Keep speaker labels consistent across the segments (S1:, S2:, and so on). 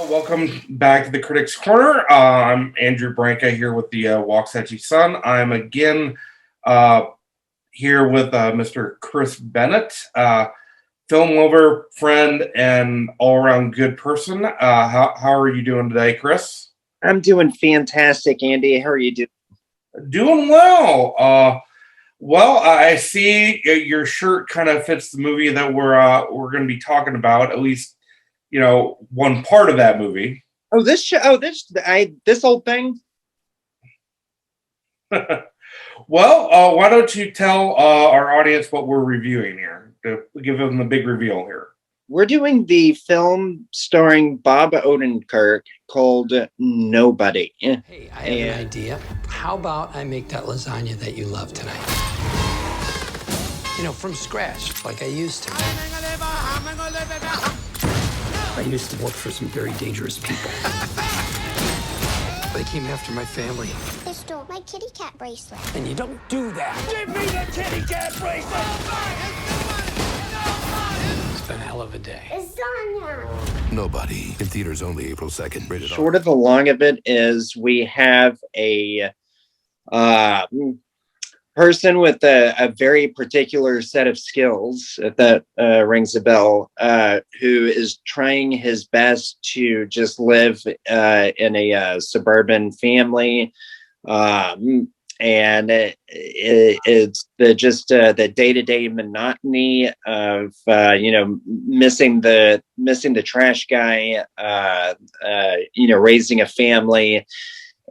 S1: Welcome back to the Critics Corner. I'm Andrew Branca here with the Waxahachie Sun. I'm again here with Mr. Chris Bennett, film lover, friend, and all-around good person. How are you doing today, Chris?
S2: I'm doing fantastic, Andy. How are you doing?
S1: Doing well. Well, I see your shirt kind of fits the movie that we're going to be talking about, at least, one part of that movie.
S2: Oh, this old thing.
S1: Well, why don't you tell our audience what we're reviewing here? To give them the big reveal here.
S2: We're doing the film starring Bob Odenkirk called Nobody.
S3: Hey, I have an idea. How about I make that lasagna that you love tonight? From scratch, like I used to. I used to work for some very dangerous people. They came after my family.
S4: They stole my kitty cat bracelet.
S3: And you don't do that. Give me the kitty cat bracelet! It's been a hell of a day.
S4: Lasagna.
S5: Nobody. In theaters only April 2nd. Rated
S2: Short of the long of it is we have a person with a very particular set of skills, if that rings a bell, who is trying his best to just live in a suburban family. And it's the day-to-day monotony of missing the trash guy, raising a family.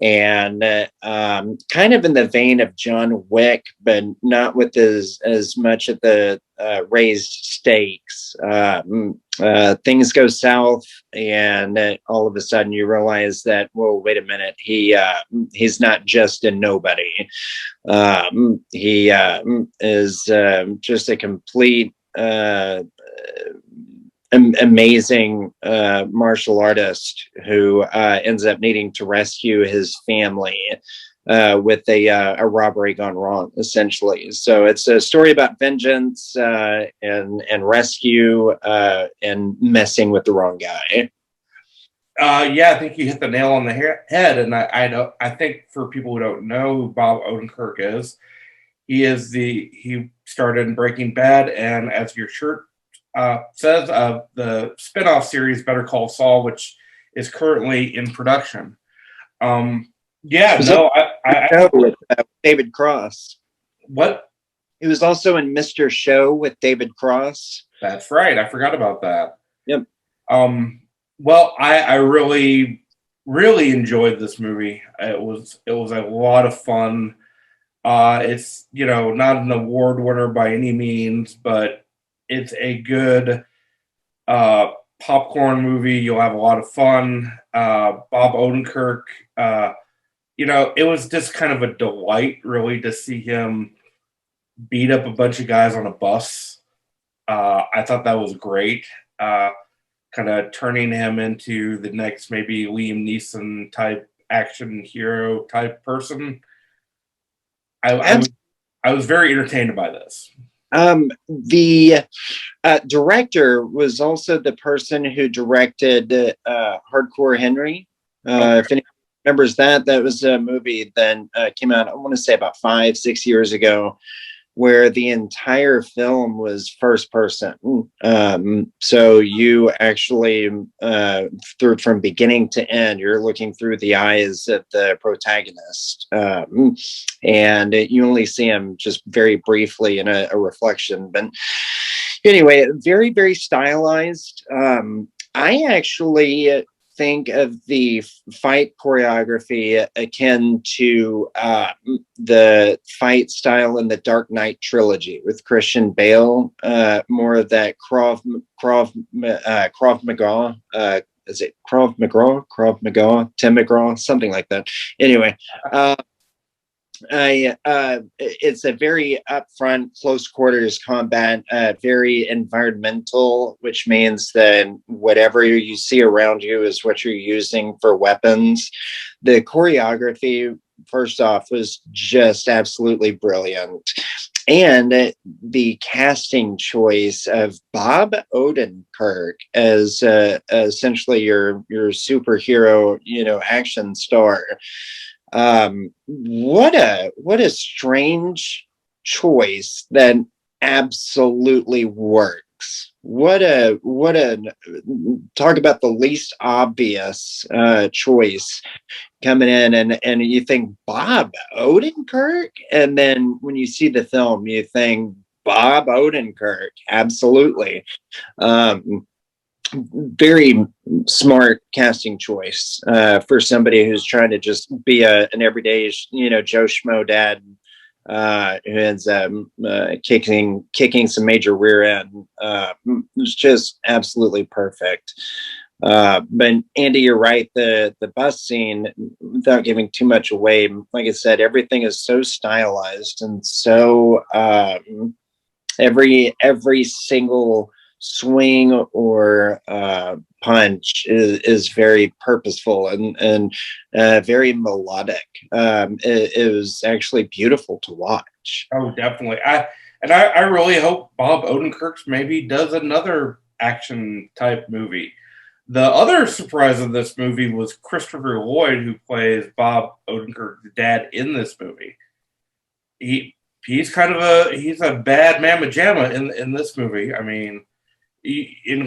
S2: And kind of in the vein of John Wick, but not with as much of the raised stakes. Things go south, and all of a sudden you realize that, whoa, wait a minute, he's not just a nobody. He is just a complete amazing martial artist who ends up needing to rescue his family with a robbery gone wrong, essentially. So it's a story about vengeance and rescue and messing with the wrong guy.
S1: I think you hit the nail on the head. And I think for people who don't know who Bob Odenkirk is, he started in Breaking Bad, and as your shirt says, the spinoff series Better Call Saul, which is currently in production. I
S2: with David Cross.
S1: What?
S2: He was also in Mr. Show with David Cross.
S1: That's right. I forgot about that.
S2: Yep.
S1: Well, I really, really enjoyed this movie. It was a lot of fun. It's not an award winner by any means, but it's a good popcorn movie. You'll have a lot of fun. Bob Odenkirk, it was just kind of a delight, really, to see him beat up a bunch of guys on a bus. I thought that was great. Kind of turning him into the next maybe Liam Neeson type action hero type person. I was very entertained by this.
S2: The director was also the person who directed Hardcore Henry. If anyone remembers that was a movie that came out, I want to say about 5-6 years ago, where the entire film was first person. So you actually, from beginning to end, you're looking through the eyes of the protagonist. And you only see him just very briefly in a reflection. But anyway, very, very stylized. I actually think of the fight choreography akin to the fight style in the Dark Knight trilogy with Christian Bale, more of that Krav Maga. Is it Krav Maga, Tim McGraw, something like that. Anyway, it's a very upfront, close quarters combat, very environmental, which means that whatever you see around you is what you're using for weapons. The choreography, first off, was just absolutely brilliant. and the casting choice of Bob Odenkirk as essentially your superhero, action star. What a strange choice that absolutely works. What a talk about the least obvious choice coming in, and you think Bob Odenkirk, and then when you see the film you think Bob Odenkirk. Absolutely. Very smart casting choice for somebody who's trying to just be an everyday Joe Schmo dad who ends up kicking some major rear end. It's just absolutely perfect. But Andy, you're right. The bus scene, without giving too much away, like I said, everything is so stylized, and so every single swing or punch is very purposeful and very melodic. It was actually beautiful to watch.
S1: Oh, definitely. I really hope Bob Odenkirk maybe does another action type movie. The other surprise of this movie was Christopher Lloyd, who plays Bob Odenkirk's dad in this movie. He's a bad mamma jamma in this movie. I mean,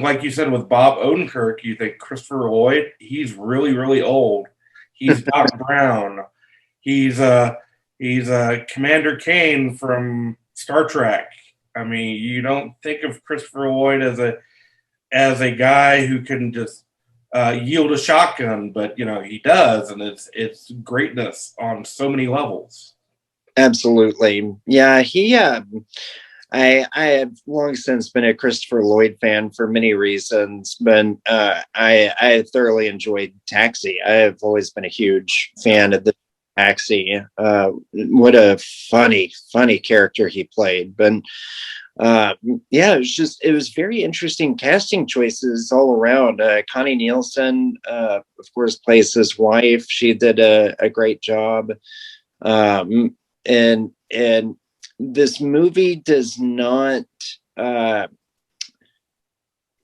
S1: like you said, with Bob Odenkirk, you think Christopher Lloyd, he's really, really old. He's Doc Brown. He's Commander Kane from Star Trek. I mean, you don't think of Christopher Lloyd as a guy who can just yield a shotgun, but he does, and it's greatness on so many levels.
S2: Absolutely, yeah. I have long since been a Christopher Lloyd fan for many reasons, but I thoroughly enjoyed Taxi. I have always been a huge fan of the Taxi. What a funny character he played. But yeah, it was very interesting casting choices all around. Connie Nielsen, of course, plays his wife. She did a great job. And this movie does not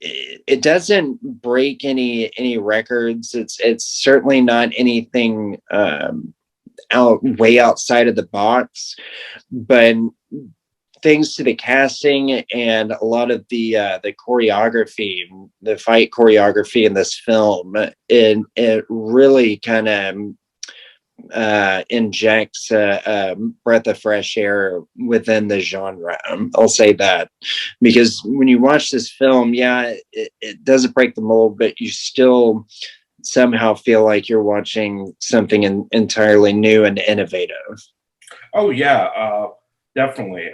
S2: it doesn't break any records. It's certainly not anything way outside of the box, but thanks to the casting and a lot of the choreography, the fight choreography in this film, it really kind of injects a breath of fresh air within the genre. I'll say that, because when you watch this film, yeah, it doesn't break the mold, but you still somehow feel like you're watching something entirely new and innovative.
S1: Oh yeah, definitely.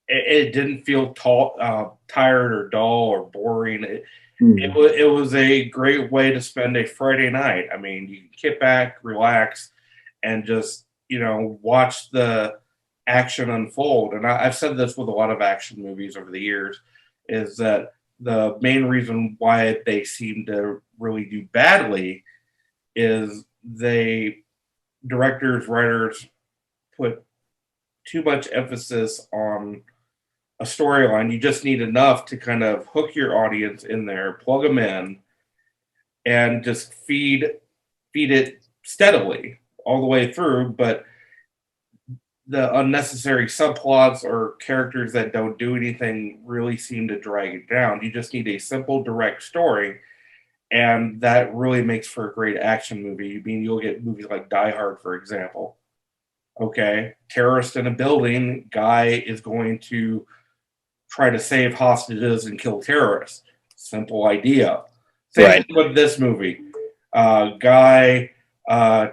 S1: It didn't feel tired or dull or boring. It was a great way to spend a Friday night. I mean, you can kick back, relax, and just watch the action unfold. And I've said this with a lot of action movies over the years, is that the main reason why they seem to really do badly is directors, writers put too much emphasis on a storyline. You just need enough to kind of hook your audience in there, plug them in, and just feed it steadily all the way through. But the unnecessary subplots or characters that don't do anything really seem to drag it down. You just need a simple, direct story, and that really makes for a great action movie. I mean, you'll get movies like Die Hard, for example. Okay, terrorist in a building, guy is going to try to save hostages and kill terrorists. Simple idea. Same thing with this movie. Guy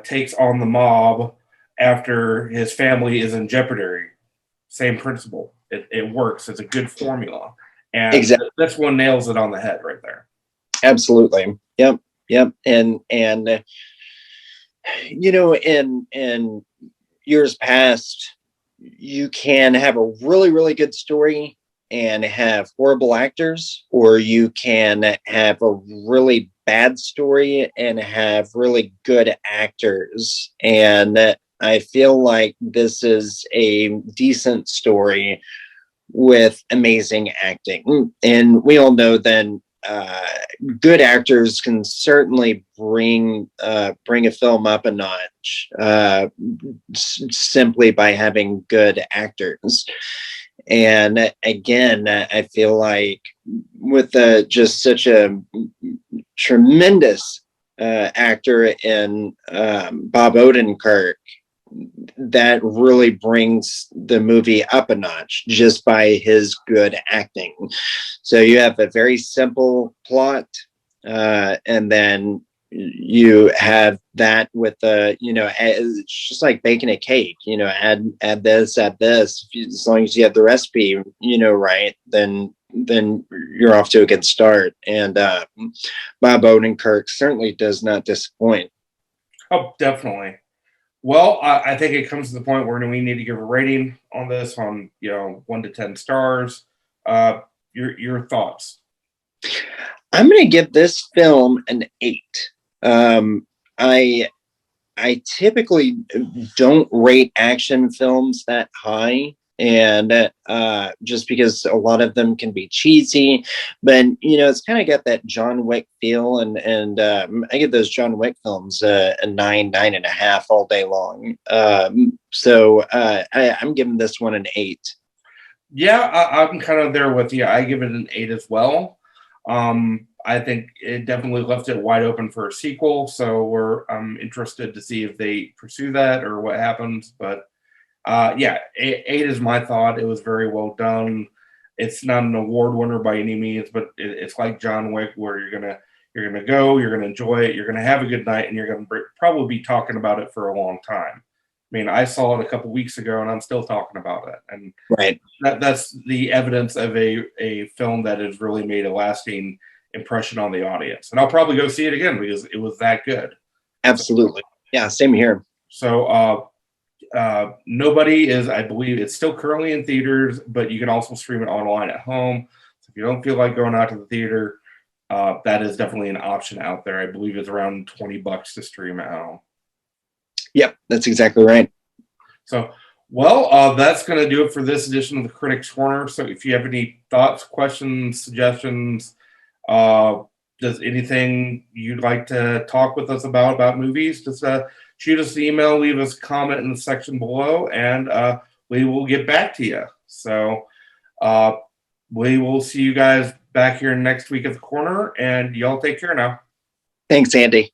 S1: takes on the mob after his family is in jeopardy. Same principle. It works. It's a good formula. And exactly. This one nails it on the head right there.
S2: Absolutely. Yep. And in years past, you can have a really, really good story and have horrible actors, or you can have a really bad story and have really good actors. And I feel like this is a decent story with amazing acting. And we all know then good actors can certainly bring a film up a notch simply by having good actors. And again, I feel like with just such a tremendous actor in Bob Odenkirk, that really brings the movie up a notch just by his good acting. So you have a very simple plot, and then you have that with it's just like baking a cake. Add this, as long as you have the recipe, right, then you're off to a good start. And Bob Odenkirk certainly does not disappoint.
S1: Oh, definitely. Well, I think it comes to the point where we need to give a rating on this on 1 to 10 stars. Your thoughts?
S2: I'm going to give this film an 8. I typically don't rate action films that high, and just because a lot of them can be cheesy, but it's kind of got that John Wick feel, and I give those John Wick films a 9.5 all day long. So I'm giving this one an 8.
S1: Yeah, I'm kind of there with you. I give it an 8 as well. I think it definitely left it wide open for a sequel, so I'm interested to see if they pursue that or what happens. But yeah, 8 is my thought. It was very well done. It's not an award winner by any means, but it's like John Wick, where you're gonna go, you're gonna enjoy it, you're gonna have a good night, and you're gonna probably be talking about it for a long time. I mean, I saw it a couple weeks ago, and I'm still talking about it. And
S2: right,
S1: that's the evidence of a film that has really made a lasting impression on the audience. And I'll probably go see it again because it was that good.
S2: Absolutely. Yeah, same here.
S1: So Nobody is, I believe it's still currently in theaters, but you can also stream it online at home. So if you don't feel like going out to the theater, that is definitely an option out there. I believe it's around $20 to stream at home.
S2: Yep, that's exactly right.
S1: So, well, that's going to do it for this edition of the Critics Corner. So if you have any thoughts, questions, suggestions, does anything you'd like to talk with us about movies, just shoot us an email, leave us a comment in the section below, and we will get back to you. So we will see you guys back here next week at the corner, and y'all take care now.
S2: Thanks, Andy.